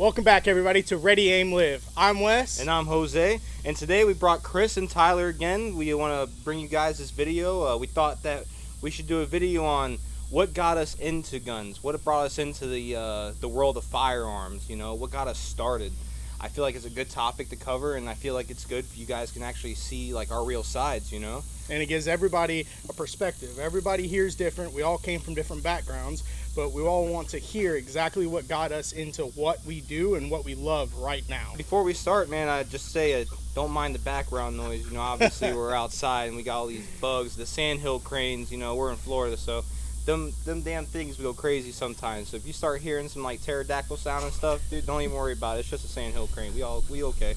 Welcome back, everybody, to Ready, Aim, Live. I'm Wes. And I'm Jose. And today we brought Chris and Tyler again. We want to bring you guys this video. We thought that we should do a video on what got us into guns, what brought us into the world of firearms, what got us started. I feel like it's a good topic to cover, and I feel like it's good for you guys can actually see like our real sides, And it gives everybody a perspective. Everybody here is different. We all came from different backgrounds, but we all want to hear exactly what got us into what we do and what we love right now. Before we start, man, I just say don't mind the background noise. Obviously we're outside and we got all these bugs, the sandhill cranes. We're in Florida, so them damn things go crazy sometimes. So if you start hearing some like pterodactyl sound and stuff, dude, don't even worry about it. It's just a sandhill crane. We okay.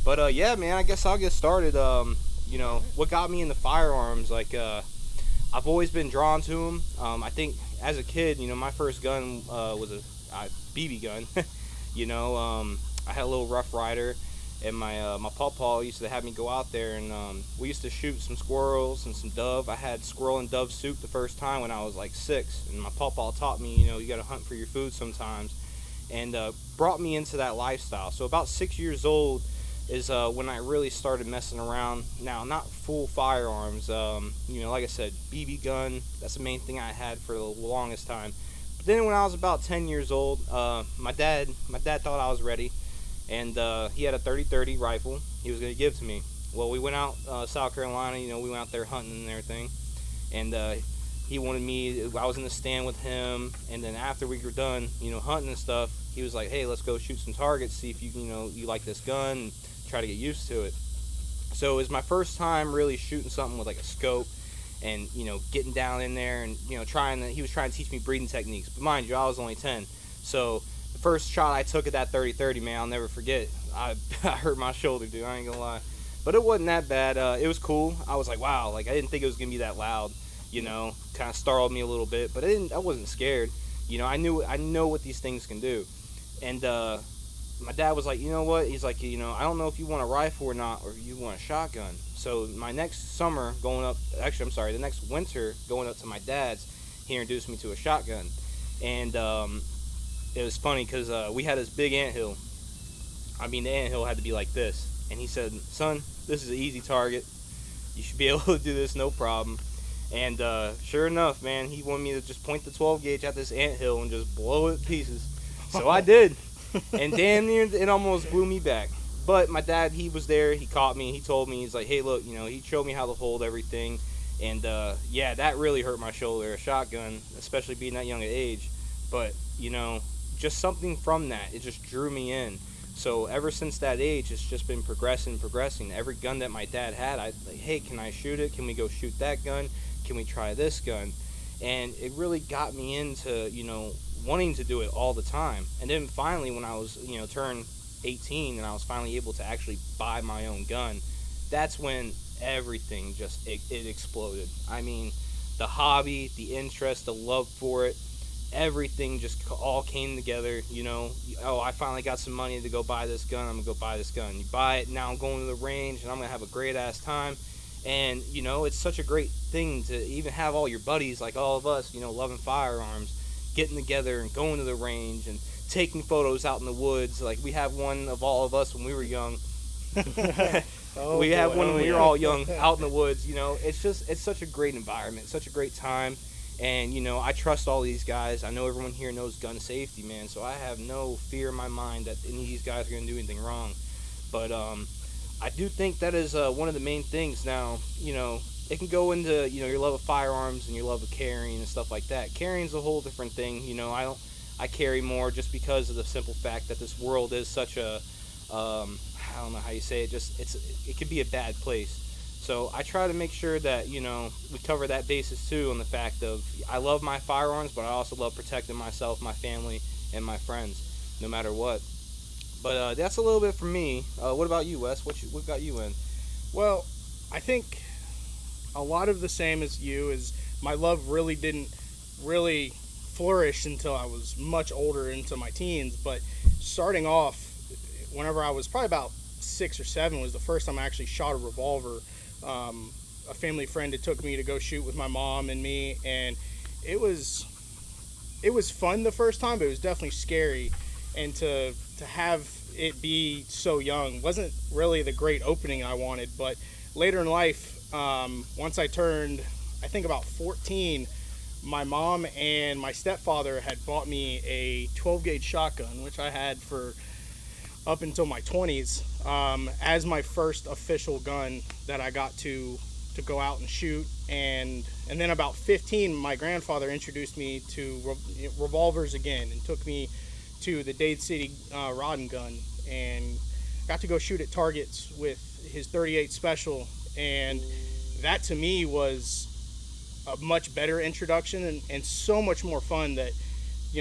But yeah, man, I guess I'll get started. What got me into firearms? I've always been drawn to them. I think as a kid, my first gun was a BB gun. I had a little Rough Rider, and my pawpaw used to have me go out there, and we used to shoot some squirrels and some dove. I had squirrel and dove soup the first time when I was like 6, and my pawpaw taught me, you got to hunt for your food sometimes, and brought me into that lifestyle. So about 6 years old is when I really started messing around. Now, not full firearms, like I said, BB gun, that's the main thing I had for the longest time. But then when I was about 10 years old, my dad thought I was ready, and he had a 30-30 rifle he was going to give to me. Well, we went out South Carolina, we went out there hunting and everything, and he wanted me, I was in the stand with him, and then after we were done, hunting and stuff, he was like, hey, let's go shoot some targets, see if you like this gun, and try to get used to it. So it was my first time really shooting something with like a scope, and getting down in there, and he was trying to teach me breathing techniques. But mind you, I was only 10, so the first shot I took at that 30-30, man, I'll never forget. I hurt my shoulder, dude, I ain't gonna lie. But it wasn't that bad. It was cool. I was like, wow, I didn't think it was gonna be that loud, kind of startled me a little bit, but I wasn't scared. I know what these things can do. And my dad was like, you know what? He's like, I don't know if you want a rifle or not, or if you want a shotgun. So my next summer the next winter going up to my dad's, he introduced me to a shotgun. And it was funny because we had this big anthill. I mean, the anthill had to be like this. And he said, son, this is an easy target. You should be able to do this, no problem. And sure enough, man, he wanted me to just point the 12 gauge at this anthill and just blow it to pieces. So I did. And damn near it almost blew me back. But my dad, he was there, he caught me, he told me, he's like, hey, look, he showed me how to hold everything. And yeah, that really hurt my shoulder, a shotgun, especially being that young at age. But just something from that, it just drew me in. So ever since that age, it's just been progressing. Every gun that my dad had, I like, hey, can I shoot it? Can we go shoot that gun? Can we try this gun? And it really got me into wanting to do it all the time. And then finally, when I was turned 18 and I was finally able to actually buy my own gun, that's when everything just it exploded. I mean, the hobby, the interest, the love for it, everything just all came together. Oh, I finally got some money to go buy this gun, I'm gonna go buy this gun. You buy it, now I'm going to the range and I'm gonna have a great ass time. And it's such a great thing to even have all your buddies, like all of us, loving firearms, getting together and going to the range and taking photos out in the woods. Like we have one of all of us when we were young. We had one when we were all young out in the woods. It's such a great environment, such a great time. And I trust all these guys. I know everyone here knows gun safety, man, so I have no fear in my mind that any of these guys are going to do anything wrong. But I do think that is one of the main things. Now, it can go into your love of firearms and your love of carrying and stuff like that. Carrying's a whole different thing. I carry more just because of the simple fact that this world is such a I don't know how you say it, it could be a bad place. So I try to make sure that we cover that basis too, on the fact of I love my firearms, but I also love protecting myself, my family, and my friends, no matter what. But that's a little bit for me. What about you, Wes? What got you in? Well, I think a lot of the same as you. Is my love really didn't flourish until I was much older, into my teens. But starting off, whenever I was probably about 6 or 7, was the first time I actually shot a revolver. A family friend had took me to go shoot with my mom and me, and it was it was fun the first time, but it was definitely scary. And to have it be so young wasn't really the great opening I wanted. But later in life, once I turned, I think about 14, my mom and my stepfather had bought me a 12 gauge shotgun, which I had for up until my 20s, as my first official gun that I got to go out and shoot. And then about 15, my grandfather introduced me to revolvers again and took me to the Dade City rod and gun, and got to go shoot at targets with his 38 special. And that to me was a much better introduction, and so much more fun that,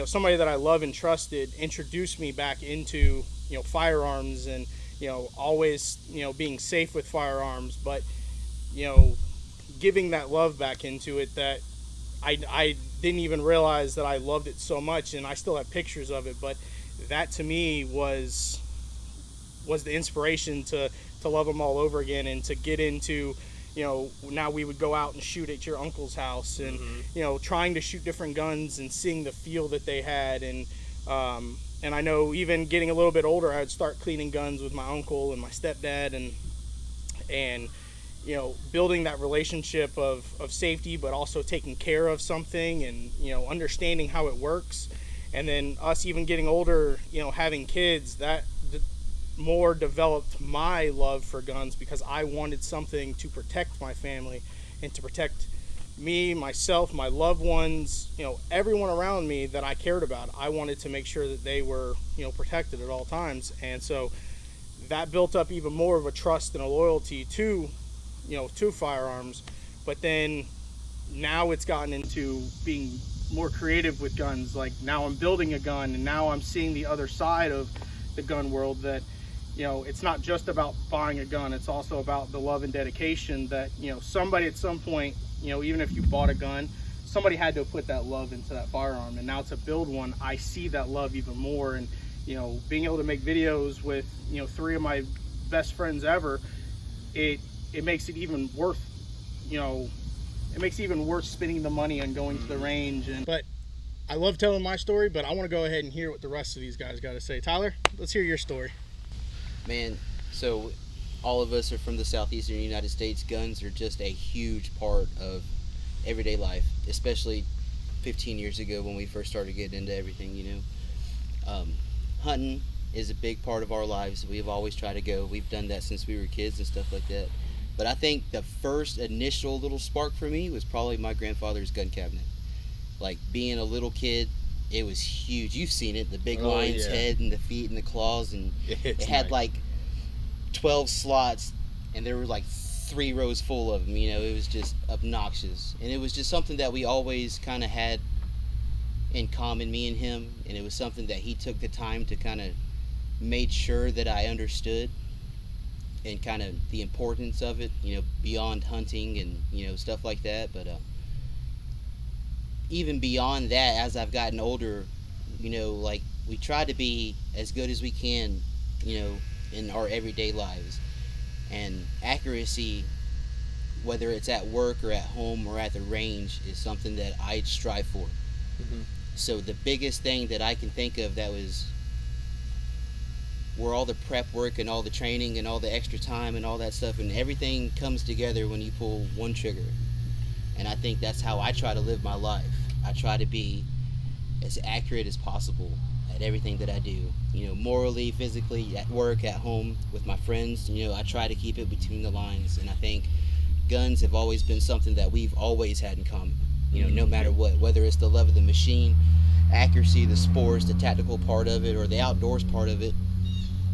somebody that I love and trusted introduced me back into, firearms, and, always, being safe with firearms, but, giving that love back into it that I didn't even realize that I loved it so much, and I still have pictures of it. But that to me was the inspiration to love them all over again, and to get into, now we would go out and shoot at your uncle's house, and trying to shoot different guns and seeing the feel that they had. And I know even getting a little bit older, I would start cleaning guns with my uncle and my stepdad, and building that relationship of safety, but also taking care of something, and understanding how it works. And then us even getting older, having kids, that more developed my love for guns, because I wanted something to protect my family and to protect me, myself, my loved ones, everyone around me that I cared about. I wanted to make sure that they were, protected at all times. And so that built up even more of a trust and a loyalty to firearms. But then now it's gotten into being more creative with guns. Like, now I'm building a gun, and now I'm seeing the other side of the gun world, that it's not just about buying a gun, it's also about the love and dedication that somebody at some point, even if you bought a gun, somebody had to put that love into that firearm. And now to build one, I see that love even more. And being able to make videos with 3 of my best friends ever, it makes it even worth, it makes it even worth spending the money on going to the range. But I love telling my story, but I want to go ahead and hear what the rest of these guys got to say. Tyler, let's hear your story. Man, so all of us are from the southeastern United States. Guns are just a huge part of everyday life, especially 15 years ago when we first started getting into everything, Hunting is a big part of our lives. We've always tried to go. We've done that since we were kids and stuff like that. But I think the first initial little spark for me was probably my grandfather's gun cabinet. Like, being a little kid, it was huge. You've seen it, the big lion's head and the feet and the claws, and it had like 12 slots, and there were like 3 rows full of them. It was just obnoxious, and it was just something that we always kind of had in common, me and him. And it was something that he took the time to kind of made sure that I understood, and kind of the importance of it, beyond hunting and stuff like that. But even beyond that, as I've gotten older, like, we try to be as good as we can, in our everyday lives. And accuracy, whether it's at work or at home or at the range, is something that I strive for. Mm-hmm. So the biggest thing that I can think of that was where all the prep work and all the training and all the extra time and all that stuff, and everything comes together when you pull one trigger. And I think that's how I try to live my life. I try to be as accurate as possible at everything that I do. Morally, physically, at work, at home, with my friends. I try to keep it between the lines. And I think guns have always been something that we've always had in common. No matter what, whether it's the love of the machine, accuracy, the sports, the tactical part of it, or the outdoors part of it.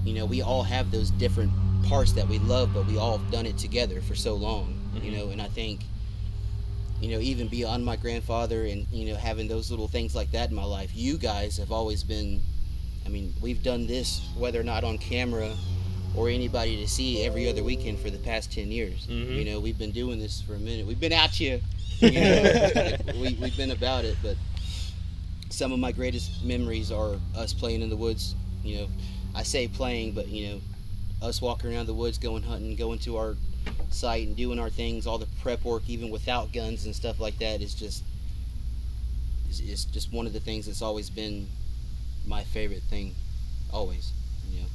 We all have those different parts that we love, but we all have done it together for so long. And I think, even beyond my grandfather and, having those little things like that in my life, you guys have always been, we've done this, whether or not on camera or anybody to see, every other weekend for the past 10 years. Mm-hmm. We've been doing this for a minute. We've been out here, we've been about it. But some of my greatest memories are us playing in the woods. I say playing, but us walking around the woods, going hunting, going to our site and doing our things, all the prep work, even without guns and stuff like that, is It's just one of the things that's always been my favorite thing, always. You know.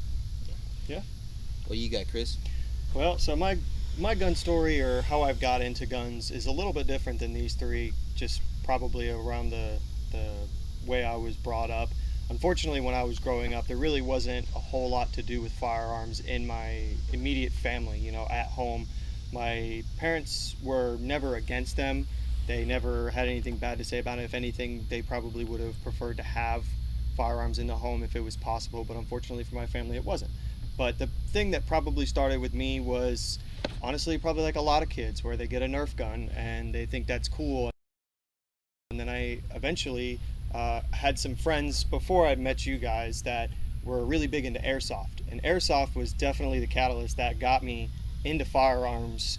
Yeah. What you got, Chris? Well, so my gun story, or how I've got into guns, is a little bit different than these three. Just probably around the way I was brought up. Unfortunately, when I was growing up, there really wasn't a whole lot to do with firearms in my immediate family. You know, at home, my parents were never against them. They never had anything bad to say about it. If anything, they probably would have preferred to have firearms in the home if it was possible, but unfortunately for my family, it wasn't. But the thing that probably started with me was honestly probably like a lot of kids, where they get a Nerf gun and they think that's cool. And then I eventually had some friends before I met you guys that were really big into airsoft. And airsoft was definitely the catalyst that got me into firearms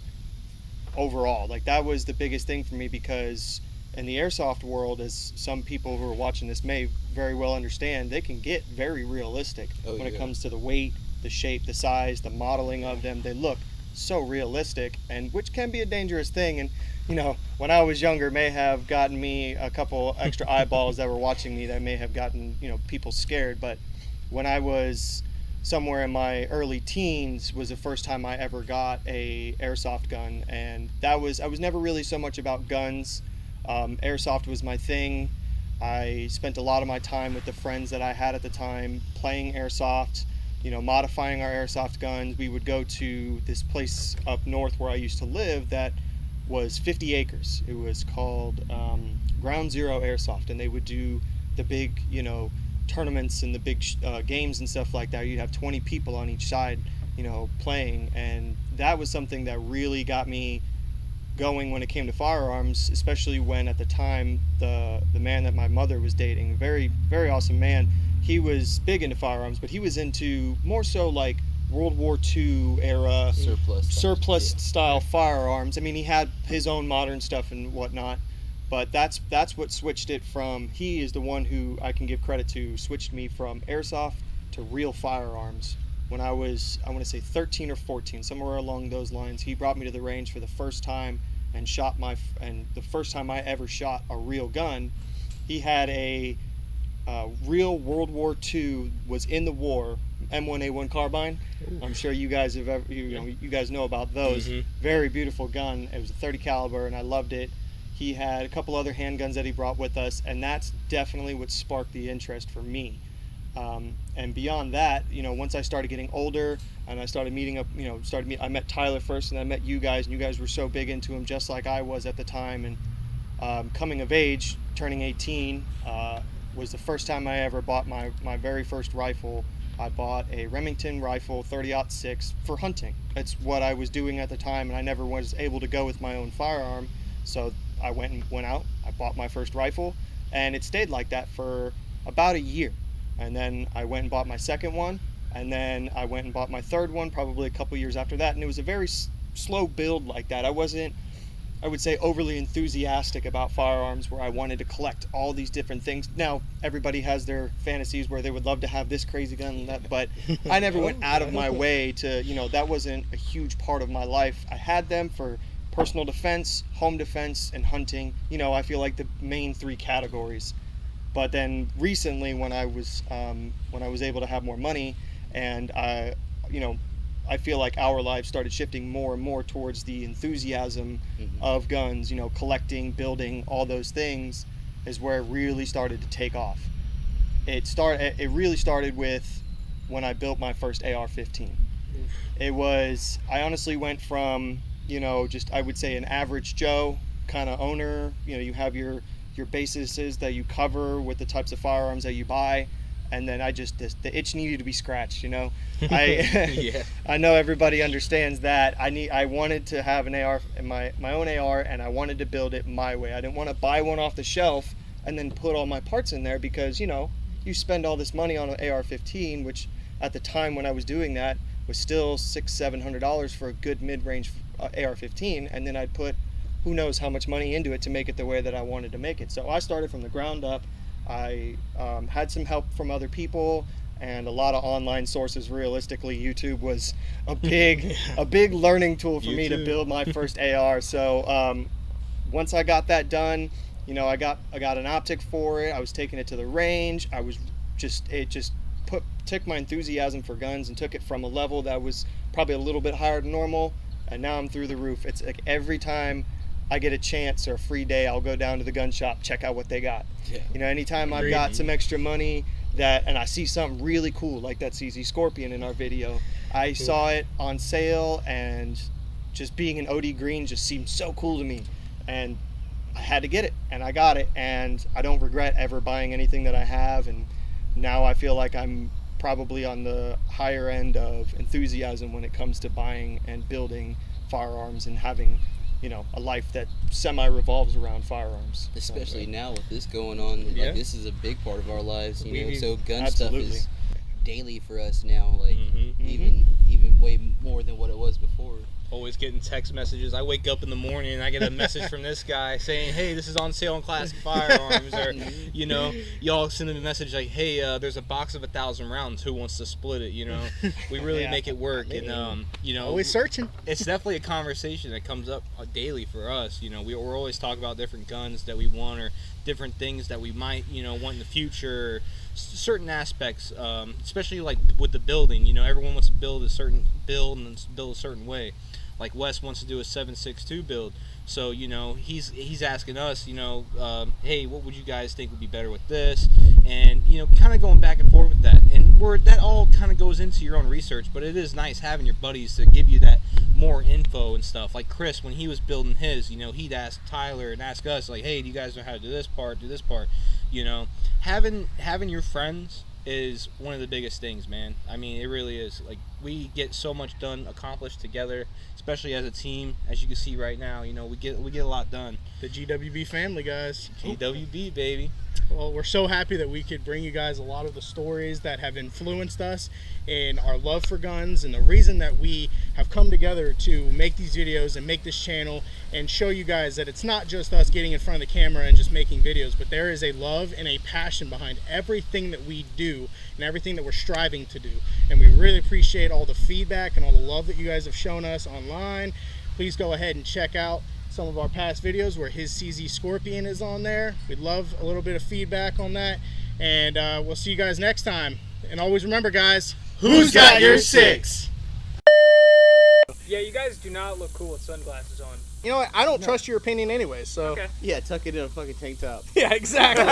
overall. Like, that was the biggest thing for me, because in the airsoft world, as some people who are watching this may very well understand, they can get very realistic when it comes to the weight, the shape, the size, the modeling of them. They look so realistic, and which can be a dangerous thing. And you know, when I was younger, may have gotten me a couple extra eyeballs that were watching me, that may have gotten, you know, people scared. But when I was somewhere in my early teens was the first time I ever got a airsoft gun, and I was never really so much about guns. Airsoft was my thing. I spent a lot of my time with the friends that I had at the time playing airsoft, you know, modifying our airsoft guns. We would go to this place up north where I used to live that was 50 acres. It was called Ground Zero Airsoft, and they would do the big, you know, tournaments and the big games and stuff like that. You'd have 20 people on each side, you know, playing, and that was something that really got me going when it came to firearms, especially when at the time the man that my mother was dating, very very awesome man, he was big into firearms, but he was into more so like World War II era surplus style firearms. I mean, he had his own modern stuff and whatnot, but that's what switched it from. He is the one who I can give credit to, switched me from airsoft to real firearms. When I was, I want to say 13 or 14, somewhere along those lines, he brought me to the range for the first time and and the first time I ever shot a real gun. He had a real World War II, was in the war, M1A1 carbine. Ooh. I'm sure you guys have ever, you guys know about those. Mm-hmm. Very beautiful gun. It was a 30 caliber, and I loved it. He had a couple other handguns that he brought with us, and that's definitely what sparked the interest for me. And beyond that, you know, once I started getting older and I started meeting up, you know, I met Tyler first, and I met you guys, and you guys were so big into him, just like I was at the time. And coming of age, turning 18, was the first time I ever bought my very first rifle. I bought a Remington rifle, 30-06, for hunting. That's what I was doing at the time, and I never was able to go with my own firearm. So I went out, I bought my first rifle, and it stayed like that for about a year. And then I went and bought my second one, and then I went and bought my third one probably a couple years after that. And it was a very slow build like that. I wasn't, I would say, overly enthusiastic about firearms, where I wanted to collect all these different things. Now, everybody has their fantasies where they would love to have this crazy gun and that, but I never went out of my way to, you know, that wasn't a huge part of my life. I had them for personal defense, home defense, and hunting. You know, I feel like the main three categories. But then recently, when I was able to have more money, and I feel like our lives started shifting more and more towards the enthusiasm of guns. You know, collecting, building, all those things, is where it really started to take off. It really started with when I built my first AR-15. I honestly went from, you know, just, I would say, an average Joe kind of owner. You know, you have your bases that you cover with the types of firearms that you buy, and then the itch needed to be scratched, you know. Yeah. I know everybody understands that. I wanted to have an AR, my own AR, and I wanted to build it my way. I didn't want to buy one off the shelf and then put all my parts in there, because, you know, you spend all this money on an AR-15, which at the time when I was doing that was still $600-700 for a good mid-range AR-15, and then I'd put who knows how much money into it to make it the way that I wanted to make it. So I started from the ground up. I had some help from other people and a lot of online sources. Realistically, YouTube was a big learning tool for me to build my first AR. So once I got that done, You know, I got an optic for it. I was taking it to the range. It just took my enthusiasm for guns and took it from a level that was probably a little bit higher than normal, and now I'm through the roof. It's like every time I get a chance or a free day, I'll go down to the gun shop, check out what they got. Yeah. You know, anytime I've got some extra money and I see something really cool like that CZ Scorpion in our video, I saw it on sale, and just being an OD green just seemed so cool to me, and I had to get it, and I got it, and I don't regret ever buying anything that I have. And now I feel like I'm probably on the higher end of enthusiasm when it comes to buying and building firearms and having, you know, a life that semi-revolves around firearms. Especially now with this going on, Yeah. like this is a big part of our lives, you know. We- So gun Absolutely. stuff is daily for us now, like Mm-hmm. even way more than what it was before. Always getting text messages. I wake up in the morning and I get a message from this guy saying, "Hey, this is on sale on classic firearms," or you know, y'all send him a message like, "Hey, there's a box of 1,000 rounds. Who wants to split it?" You know, we really Yeah. make it work, and you know, Always searching. it's definitely a conversation that comes up daily for us. You know, we're always talking about different guns that we want, or different things that we might, you know, want in the future. Or certain aspects, especially like with the building. You know, everyone wants to build a certain build and build a certain way. Like Wes wants to do a 7.62 build, so you know he's asking us, you know, hey, what would you guys think would be better with this? And you know, kind of going back and forth with that, and where that all kind of goes into your own research. But it is nice having your buddies to give you that more info and stuff. Like Chris, when he was building his, you know, he'd ask Tyler and ask us like, hey, do you guys know how to do this part? You know, having your friends is one of the biggest things, man. I mean, it really is. Like, we get so much accomplished together, especially as a team. As you can see right now, you know, we get a lot done. The GWB family, guys. GWB, baby. Well, we're so happy that we could bring you guys a lot of the stories that have influenced us in our love for guns, and the reason that we have come together to make these videos and make this channel and show you guys that it's not just us getting in front of the camera and just making videos, but there is a love and a passion behind everything that we do and everything that we're striving to do. And we really appreciate all the feedback and all the love that you guys have shown us online. Please go ahead and check out some of our past videos where his CZ Scorpion is on there. We'd love a little bit of feedback on that, and we'll see you guys next time. And always remember, guys, Who's got your six? Yeah, you guys do not look cool with sunglasses on. You know what? I don't trust your opinion anyway, so Okay. Yeah, tuck it in a fucking tank top. yeah, exactly.